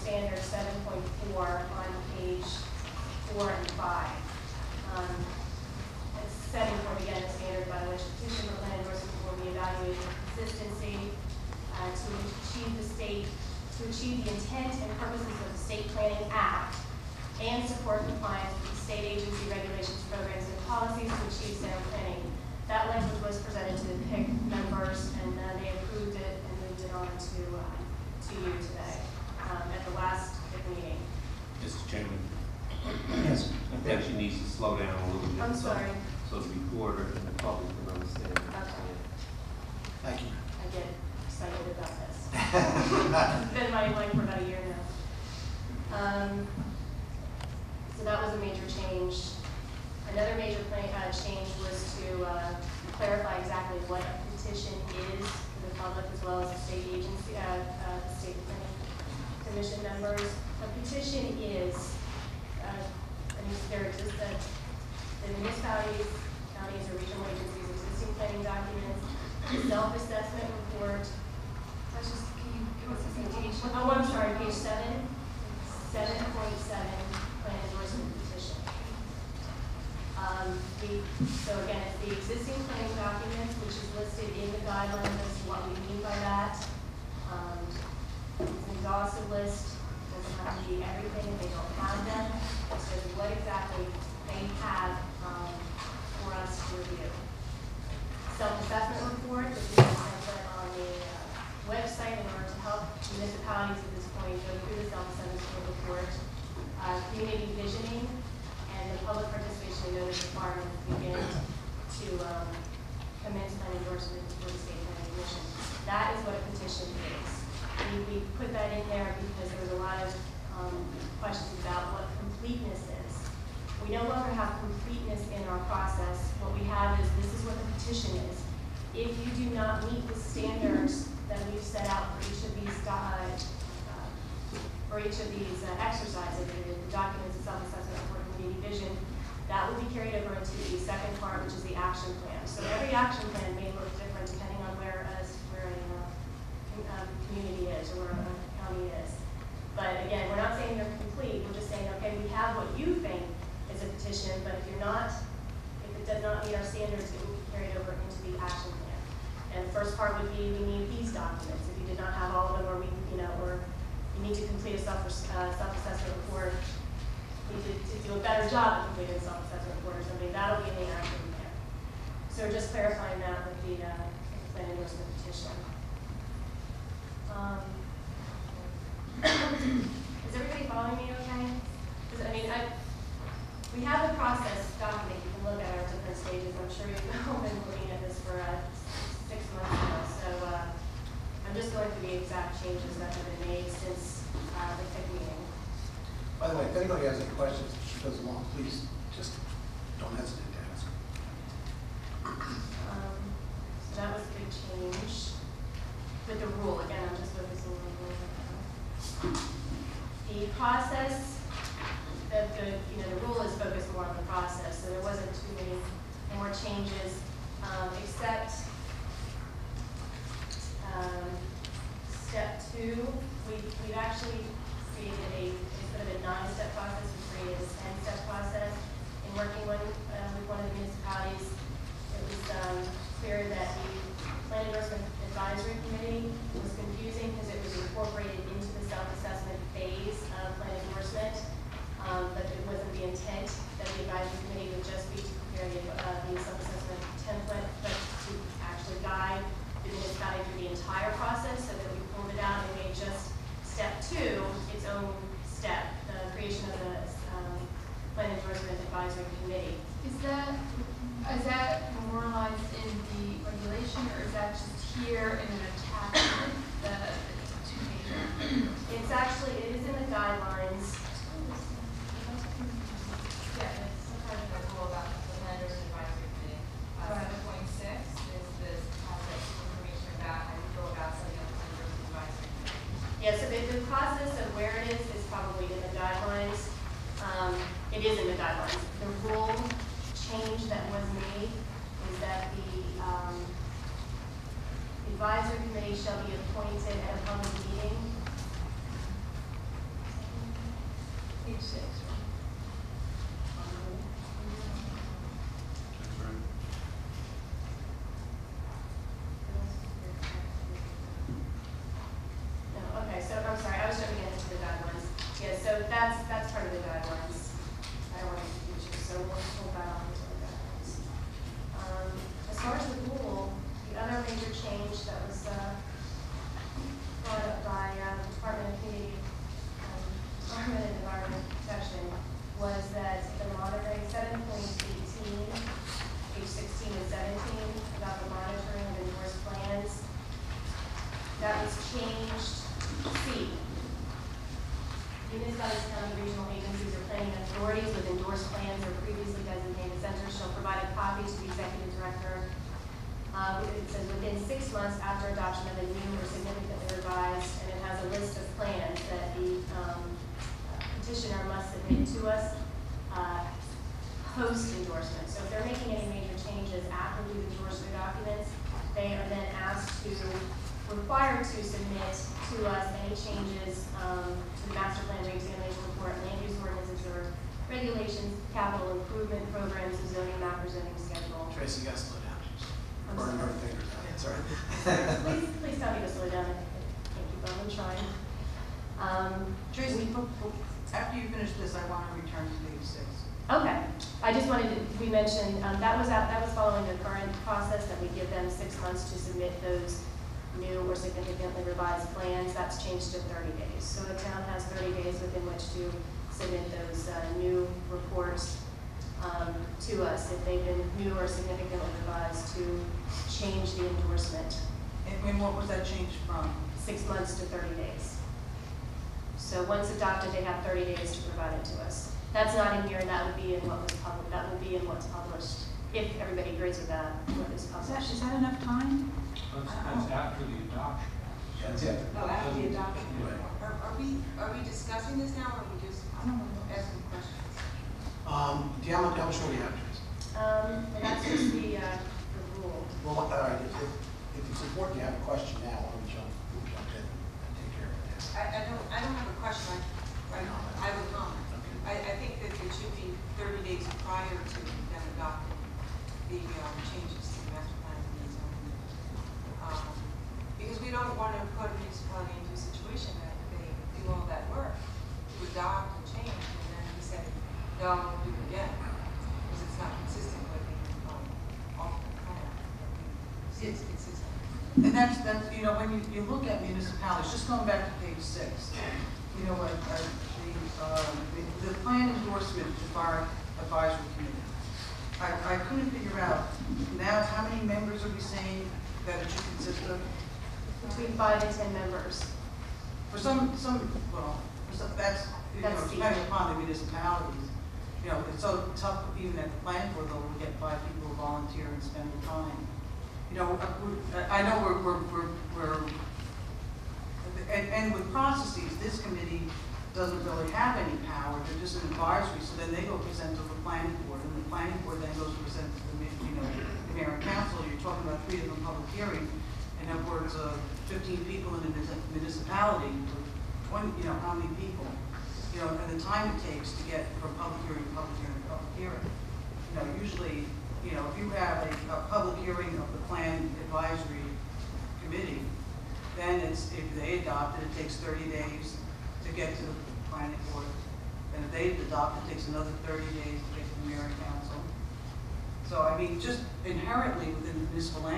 standard 7.4 on page 4 and 5. Setting forth again the standard by which petition for plan endorsement will be evaluated for consistency to achieve the intent and purposes of the State Planning Act and support compliance with the state agency regulations, programs, and policies to achieve sound planning. That language was presented to the PIC members, and they approved it and moved it on to you today at the last PIC meeting. Mr. Chairman. Yes. I think she needs to slow down a little bit. I'm sorry. So the reporter and the public can understand. Okay. Thank you. I get excited about this. It's been my life for about a year now. So that was a major change. Another major change was to clarify exactly what a petition is for the public as well as the state agency, the state planning commission members. A petition is, there exists the municipalities, counties, or regional agencies' existing planning documents, self-assessment report. Let's just, can you give us a citation? Oh, I'm sorry, page 7.7, plan endorsement petition. So again, it's the existing planning documents, which is listed in the guidelines as to what we mean by that. It's an exhaustive list, doesn't have to be everything if they don't have them. It says what exactly they have for us to review. Self-assessment report, which is template on the website in order to help municipalities at this point go through the self-assessment report. Community visioning and the public participation and notice requirement begin to commence plan endorsement for the state planning commission. That is what a petition is. We put that in there because there was a lot of questions about what completeness is. We no longer have completeness in our process. What we have is, this is what the petition is. If you do not meet the standards that we've set out for each of these exercises, the documents of self-assessment for community vision, that will be carried over into the second part, which is the action plan. So every action plan may look different depending on where a community is or where a county is. But again, we're not saying they're complete. We're just saying, okay, we have what you think is a petition, but if it does not meet our standards, it will be carried over into the action plan. And the first part would be, we need these documents. If you did not have all of them, or you need to complete a self-assessment report, you need to do a better job of completing a self-assessment report or something, that'll be in the action plan. So we're just clarifying that with the plan endorsement petition. Is everybody following me okay? We have the process document. You can look at our different stages. I'm sure you've all been looking at this for 6 months now. So I'm just going through the exact changes that have been made since the PIC meeting. By the way, if anybody has any questions as she goes along, please just don't hesitate to ask. So that was a big change. With the rule, again, I'm just focusing on the rule right now. The process, the rule is focused more on the process, so there wasn't too many more changes, except step 2. We've actually created instead of a 9-step process, we created a 10-step process. In working with one of the municipalities, it was clear that the Plan Endorsement Advisory Committee was confusing because it was incorporated into the self-assessment phase of plan endorsement, but it wasn't the intent that the advisory committee would just be to prepare the self-assessment template, but to actually guide the municipality through the entire process, so that we pulled it out and made just step 2 its own step, the creation of the Plan Endorsement Advisory Committee. Is that memorialized in the regulation, or is that just here in an attachment, the 2-pager? It is in the guidelines. Yeah, and it's some kind of a rule about the Plan Endorsement Advisory Committee. 7.6 is this concept information about how you go about setting up the Plan Endorsement Advisory Committee. Yeah, so the process of where it is probably in the guidelines. It is in the guidelines. The rule change that was made is that the advisory committee shall be appointed at a public meeting. Page 6, right? That's right. No, okay, so I'm sorry, I was jumping into the guidelines. Yeah, so that's part of the guidelines. I don't want to confuse you, so we'll hold that on to the guidelines. As far as the rule, the other major change that was brought up by the Department of Community, Department of Environment Protection was that the monitoring 7.18, page 16 and 17, about the monitoring of endorsed plans, that was changed to C. Municipalities, county, regional agencies, or planning authorities with endorsed plans or previously designated centers shall provide a copy to the executive director. It says within 6 months after adoption of a new or significantly revised, and it has a list of plans that the petitioner must submit to us post endorsement. So if they're making any major changes after we've endorsed their documents, they are then required to submit to us any changes to the master plan reexamination report, land use ordinances or regulations, capital improvement programs, zoning map or zoning schedule. Tracy, you gotta slow down. I'm Burning sorry. her fingers out. It's all right. Please tell me to slow down. I can't keep on, I'm trying. Tracy, after you finish this, I want to return to page 6. Okay, I just wanted to, we mentioned, that was following the current process that we give them 6 months to submit those new or significantly revised plans. That's changed to 30 days. So the town has 30 days within which to submit those new reports to us if they've been new or significantly revised to change the endorsement. And what was that changed from? 6 months to 30 days. So once adopted, they have 30 days to provide it to us. That's not in here, and that would be in what was published, that will be in what's published, if everybody agrees with that, what is published. Is that enough time? That's after the adoption. That's it. Oh, after the adoption. Right. Are we discussing this now, or are we just asking questions? How much more do you have, Tracy? And that's just the rule. Well, all right, if it's important, you have a question now, we'll jump in and take care of it. I don't have a question, I have a comment. Okay. I think that it should be 30 days prior to them adopting the changes to the master plan and the zoning. Because we don't want to put a municipality into a situation that they do all that work to adopt and change, and then we say, no, we'll do it again, because it's not consistent with the alternate plan. It's consistent. And that's, when you look at municipalities, just going back to page 6, what, the plan endorsement advisory committee. I couldn't figure out, now how many members are we saying that it should consist of? Between 5 and 10 members. For some, that's, That's depending upon the municipalities. It's so tough, even at the planning board level, to get 5 people to volunteer and spend the time. I know we're and with processes, this committee doesn't really have any power, they're just an advisory, so then they go present to the planning board, and the planning board then goes to present to the mayor and council. You're talking about 3 of them public hearing, and upwards of 15 people in a municipality, 20, how many people, and the time it takes to get from public hearing to public hearing to public hearing. Usually, if you have a public hearing of the plan advisory committee, then if they adopt it, it takes 30 days to get to the planning board. And if they adopt it, it takes another 30 days to get to the mayor and council. So, just inherently within the municipal land